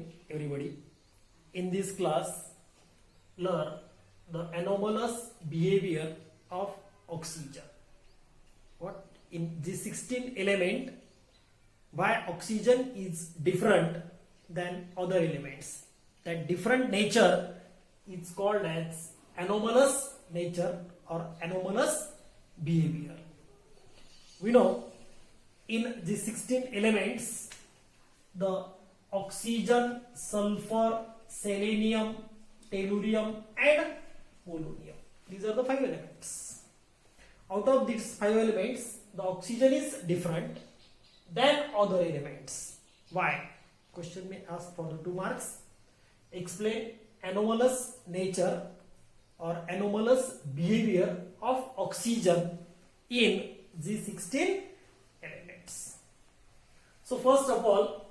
morning, everybody. In this class, learn the anomalous behavior of oxygen. What in G16 element, why oxygen is different than other elements? That different nature is called as anomalous nature or anomalous behavior. We know in G16 elements, the oxygen, sulfur, selenium, tellurium and polonium. These are the 5 elements. Out of these 5 elements, the oxygen is different than other elements. Why? Question may ask for the 2 marks. Explain anomalous nature or anomalous behavior of oxygen in G16 elements. So first of all,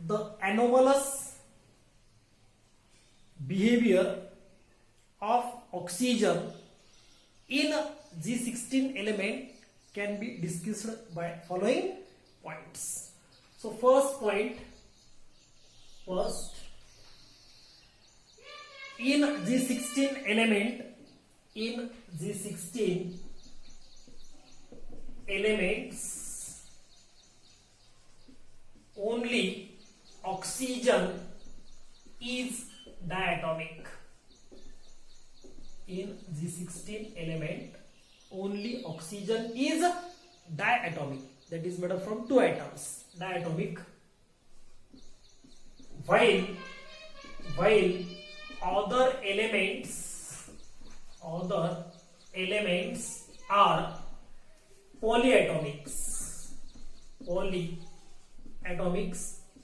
the anomalous behavior of oxygen in G16 element can be discussed by following points. So first point, in G16 element, elements, only oxygen is diatomic. In G16 element, only oxygen is diatomic, that is made up from 2 atoms, diatomic, while other elements are polyatomics,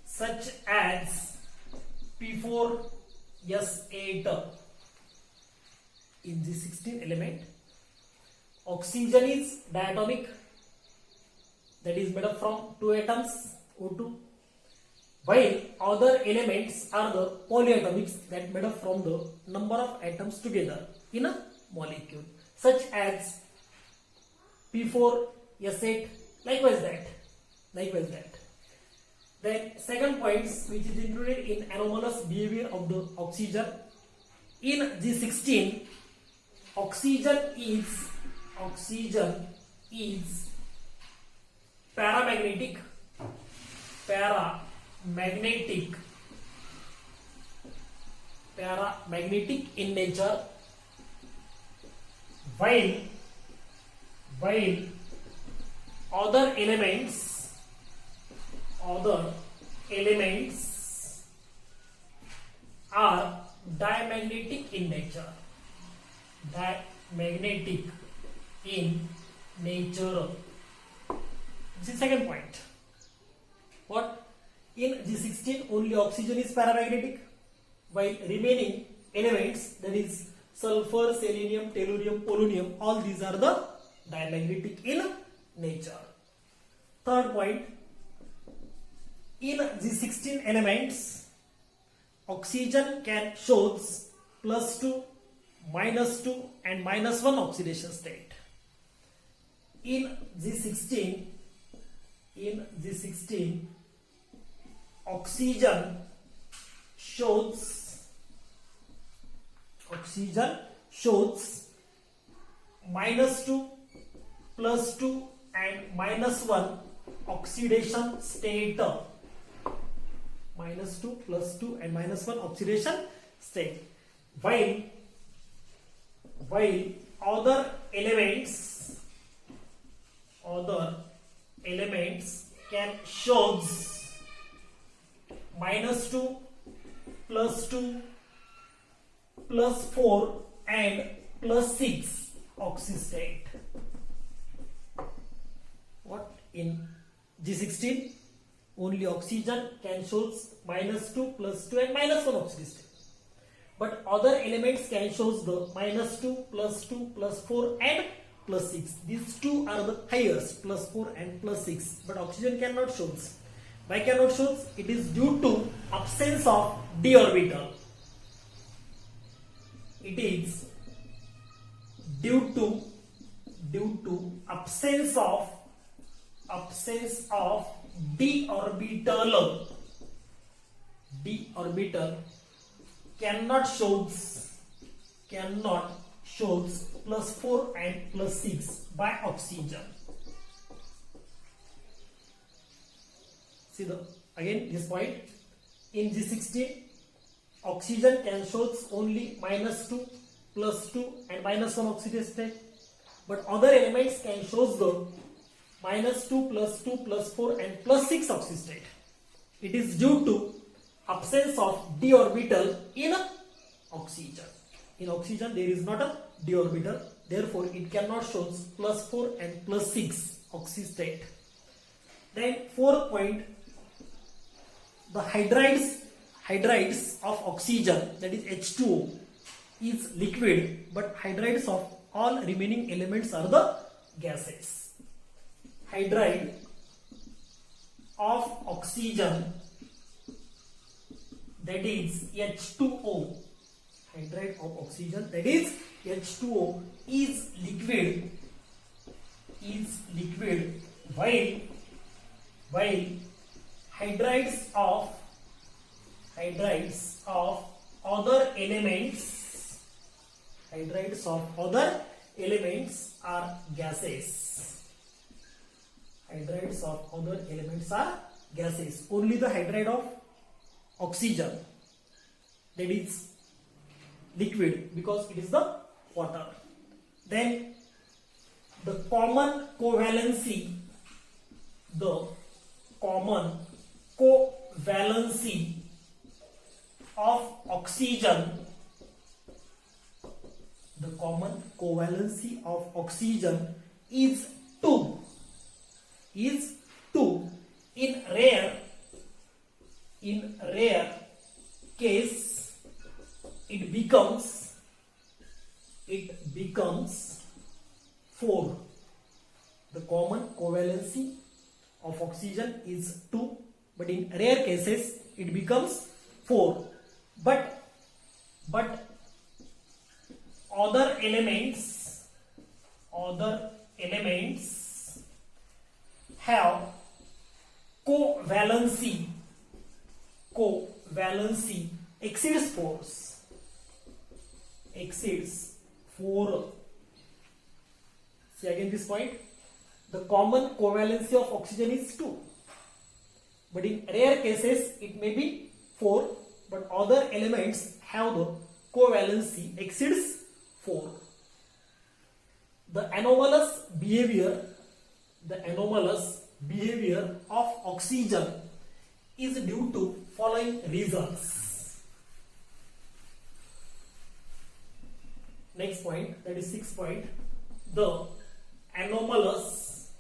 such as P4S8. In G16 element, oxygen is diatomic, that is made up from 2 atoms, O2, while other elements are the polyatomics, that made up from the number of atoms together in a molecule, such as P4S8, likewise that. Then second point, which is included in anomalous behavior of the oxygen, in G16, oxygen is paramagnetic in nature, while other elements are diamagnetic in nature. This is second point. What? In G16 only oxygen is paramagnetic, while remaining elements, that is sulfur, selenium, tellurium, polonium, all these are the diamagnetic in nature. Third point, in G16 elements, oxygen can shows +2, -2 and -1 oxidation state. In G16, oxygen shows -2, +2 and -1 oxidation state. -2, +2 and -1 oxidation state. While other elements can shows -2, +2, +4 and +6 oxy state. What? In G16 only oxygen can shows -2, +2 and -1 oxidation state, but other elements can shows the -2, +2, +4 and +6. These two are the highest, +4 and +6, but oxygen cannot shows. Why cannot shows? It is due to absence of d orbital. It is due to absence of d orbital d orbital cannot shows +4 and +6 by oxygen. See again this point. In G16, oxygen can shows only -2, +2 and -1 oxidation state, but other elements can shows the -2, +2, +4 and +6 oxidation state. It is due to absence of d orbital in oxygen. In oxygen there is not a d orbital, therefore it cannot show +4 and +6 oxidation state. Then fourth point, the hydrides of oxygen, that is H2O, is liquid, but hydrides of all remaining elements are the gases. Hydride of oxygen, that is H2O, hydride of oxygen, that is H2O, is liquid while hydrides of other elements are gases. Hydrides of other elements are gases. Only the hydride of oxygen, that is liquid, because it is the water. Then the common covalency of oxygen, is 2. In rare case it becomes 4. The common covalency of oxygen is 2, but in rare cases it becomes 4. But other elements have covalency exceeds 4. See again this point. The common covalency of oxygen is 2, but in rare cases it may be 4, but other elements have the covalency exceeds 4. The anomalous behavior of oxygen is due to following reasons. Next point, that is 6th point. The anomalous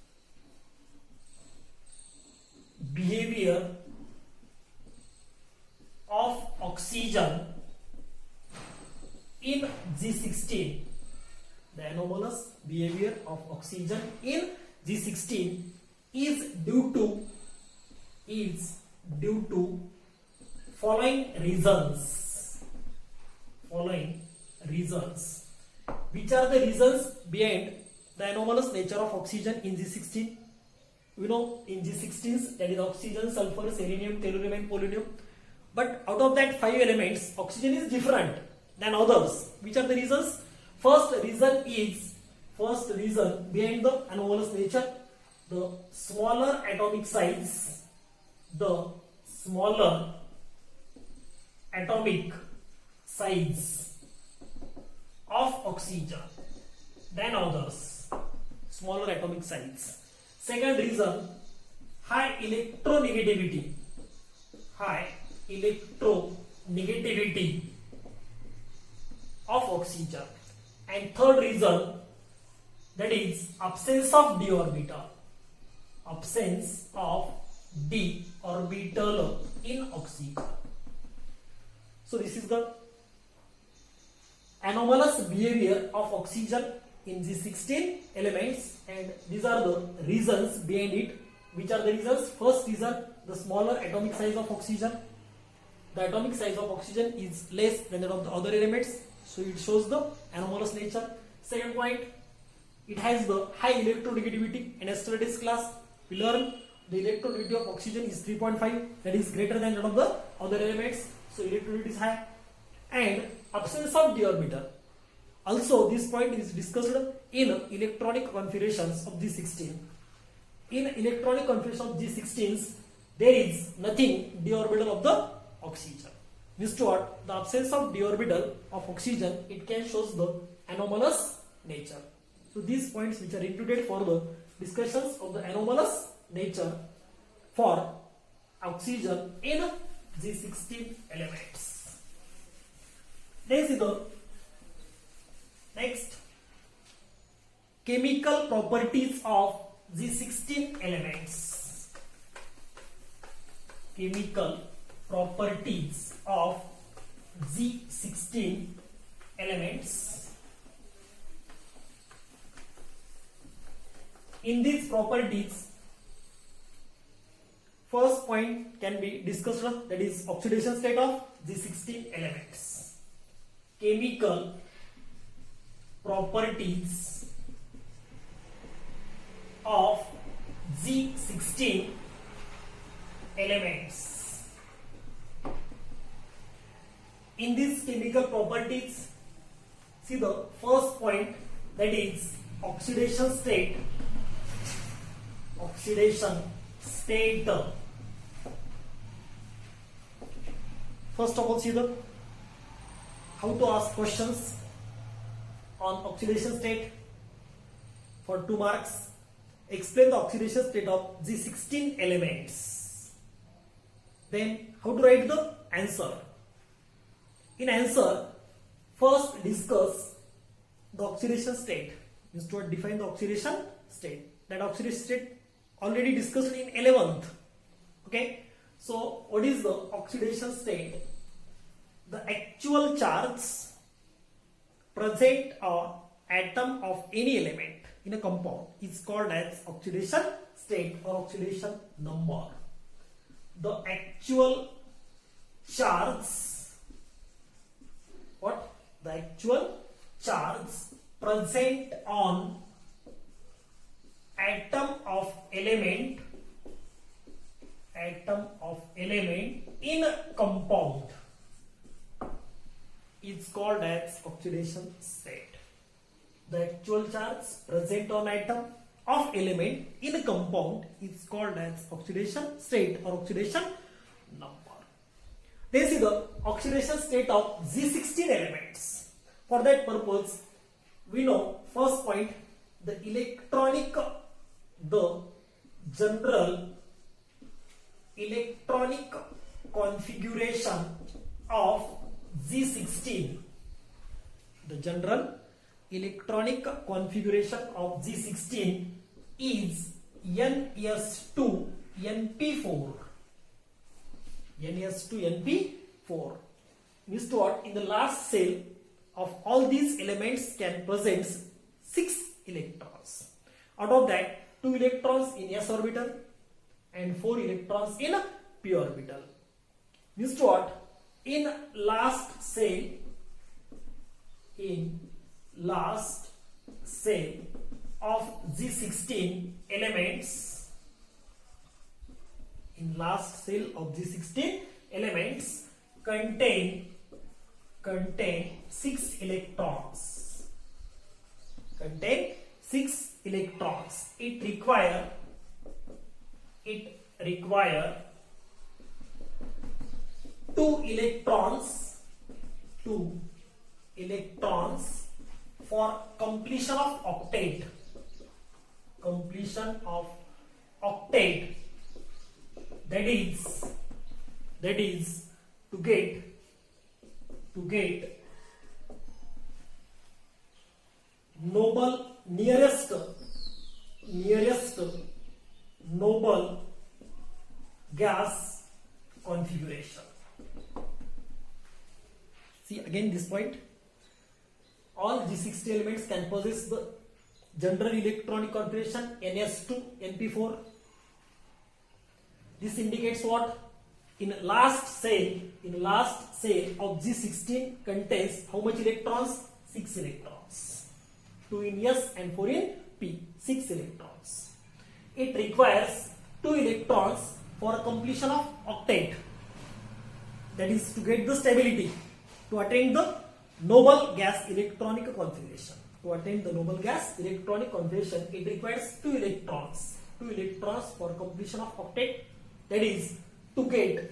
behavior of oxygen in G16. The anomalous behavior of oxygen in G16 is due to following reasons. Which are the reasons behind the anomalous nature of oxygen in G16? We know in G16s, that is oxygen, sulfur, selenium, tellurium and polonium. But out of that 5 elements, oxygen is different than others. Which are the reasons? First reason behind the anomalous nature, the smaller atomic size of oxygen than others. Smaller atomic size. Second reason, high electronegativity of oxygen. And third reason, that is absence of d orbital. In oxygen. So this is the anomalous behavior of oxygen in G16 elements, and these are the reasons behind it. Which are the reasons? First reason, the smaller atomic size of oxygen. The atomic size of oxygen is less than that of the other elements, so it shows the anomalous nature. Second point, it has the high electronegativity. In yesterday's class we learned the electron of oxygen is 3.5, that is greater than that of the other elements, so electron is high. And absence of d orbital, also this point is discussed in electronic configurations of G16. In electronic configuration of G16s, there is nothing d orbital of the oxygen. Means to what? The absence of d orbital of oxygen, it can shows the anomalous nature. So these points which are included for the discussions of the anomalous nature for oxygen in G16 elements. Let's see the next chemical properties of G16 elements. Chemical properties of G16 elements. In these properties, first point can be discussed, that is oxidation state of G16 elements. Chemical properties of G16 elements. In these chemical properties, see the first point, that is oxidation state. Oxidation state. First of all, see the how to ask questions on oxidation state for 2 marks. Explain the oxidation state of G16 elements. Then how to write the answer. In answer, first discuss the oxidation state. Means to define the oxidation state. That oxidation state already discussed in 11th. Okay. So what is the oxidation state? The actual charge present on atom of any element in a compound is called as oxidation state or oxidation number. The actual charge, what? The actual charge present on atom of element in a compound is called as oxidation state. The actual charge present on atom of element in a compound is called as oxidation state or oxidation number. This is the oxidation state of G16 elements. For that purpose, we know first point, the general electronic configuration of G16. The general electronic configuration of G16 is NS2NP4. NS2NP4 means to what? In the last cell of all these elements can present 6 electrons. Out of that, 2 electrons in s orbital and 4 electrons in p orbital. Means to what? In last cell of G16 elements, contain 6 electrons. It require 2 electrons for completion of octet. That is to get nearest noble gas configuration. See again this point. All G60 elements can possess the general electronic configuration NS2NP4. This indicates what? In last cell of G16 contains how much electrons? 6 electrons. 2 in S and 4 in P. 6 electrons. It requires 2 electrons for completion of octet. That is to get the stability, to attain the noble gas electronic configuration. To attain the noble gas electronic configuration, it requires 2 electrons. 2 electrons for completion of octet. That is to get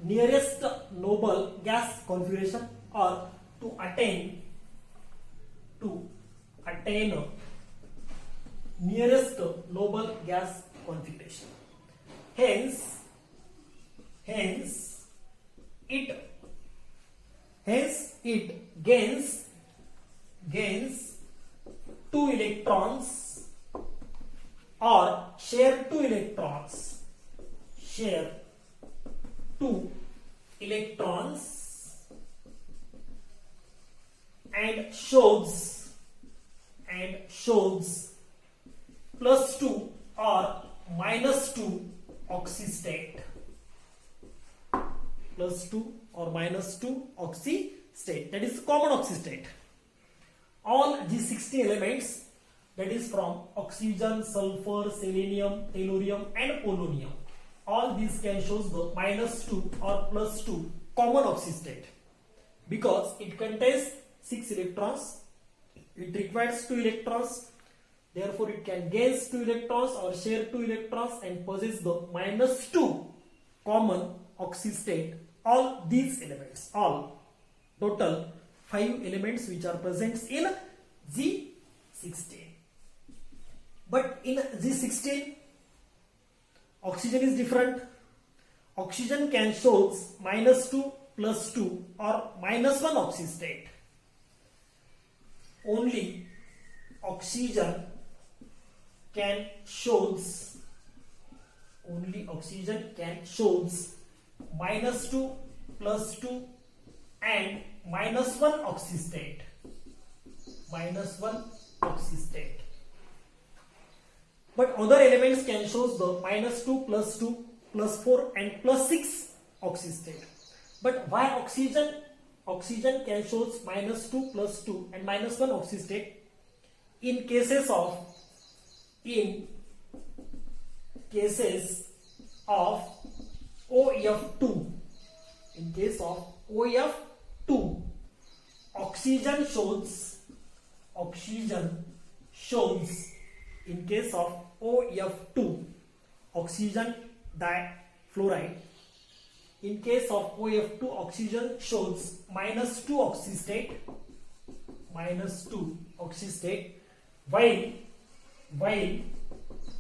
nearest noble gas configuration, or to attain nearest noble gas configuration. Hence it gains 2 electrons, or share 2 electrons and shows plus 2 or minus 2 oxystate. Plus 2 or minus 2 oxystate. That is common oxystate. All G16 elements, that is from oxygen, sulfur, selenium, tellurium and polonium, all these can show the minus 2 or plus 2 common oxystate, because it contains 6 electrons. It requires 2 electrons, therefore it can gain 2 electrons or share 2 electrons and possess the minus 2 common oxystate. All these elements, all total 5 elements which are present in G16. But in G16, oxygen is different. Oxygen can show minus 2, plus 2 or minus 1 oxystate. Only oxygen can shows minus 2, plus 2 and minus 1 oxystate. But other elements can show the minus 2, plus 2, plus 4 and plus 6 oxystate. But why oxygen can show minus 2, plus 2 and minus 1 oxystate in cases of OF2. In case of OF2, oxygen shows in case of OF2, oxygen difluoride. In case of OF2, oxygen shows minus 2 oxystate, while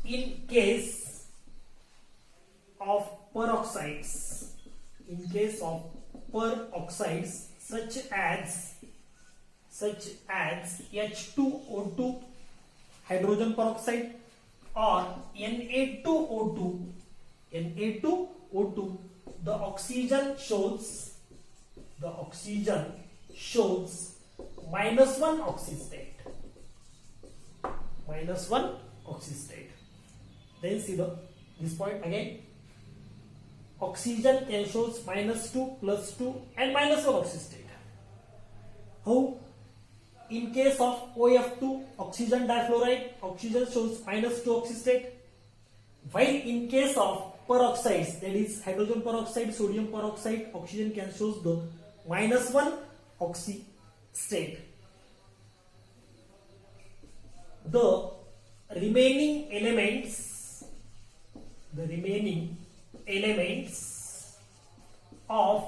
in case of peroxides, such as H2O2 hydrogen peroxide or Na2O2, the oxygen shows minus 1 oxystate. Then see this point again. Oxygen can show minus 2, plus 2 and minus 1 oxystate. How? In case of OF2, oxygen difluoride, oxygen shows minus 2 oxystate. While in case of peroxides, that is hydrogen peroxide, sodium peroxide, oxygen can show the minus 1 oxystate. The remaining elements of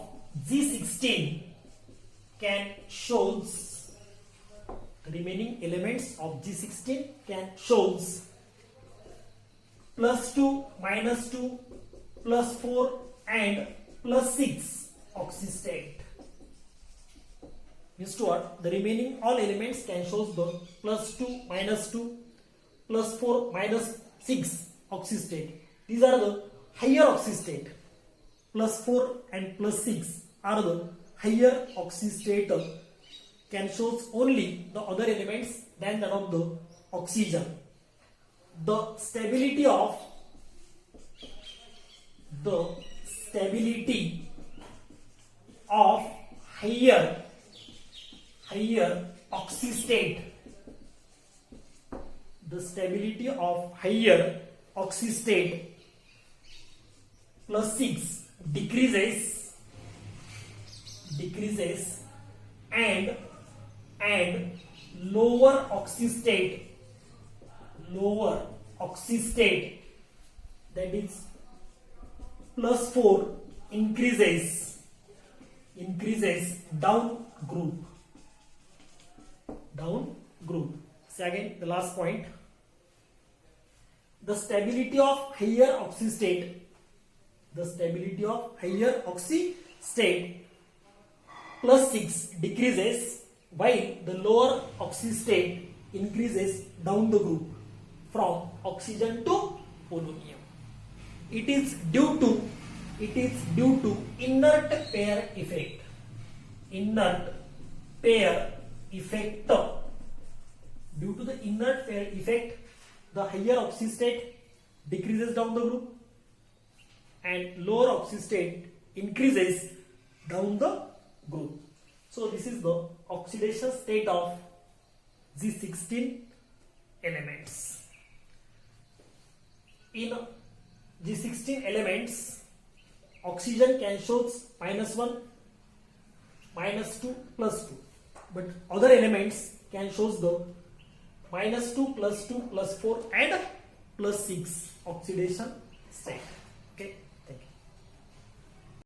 G16 can shows plus 2, minus 2, plus 4 and plus 6 oxystate. Means to what? The remaining all elements can show the plus 2, minus 2, plus 4, minus 6 oxystate. These are the higher oxystate. Plus 4 and plus 6 are the higher oxystate. Can show only the other elements than that of the oxygen. The stability of higher oxystate. The stability of higher oxystate plus 6 decreases and lower oxystate that is plus 4 increases down group. So again, the last point, the stability of higher oxystate plus 6 decreases while the lower oxystate increases down the group from oxygen to polonium. It is due to inert pair effect. Due to the inert pair effect, the higher oxystate decreases down the group and lower oxystate increases down the group. So this is the oxidation state of G16 elements. In G16 elements, oxygen can show -1, -2, +2, but other elements can show the -2, +2, +4 and +6 oxidation state. Okay.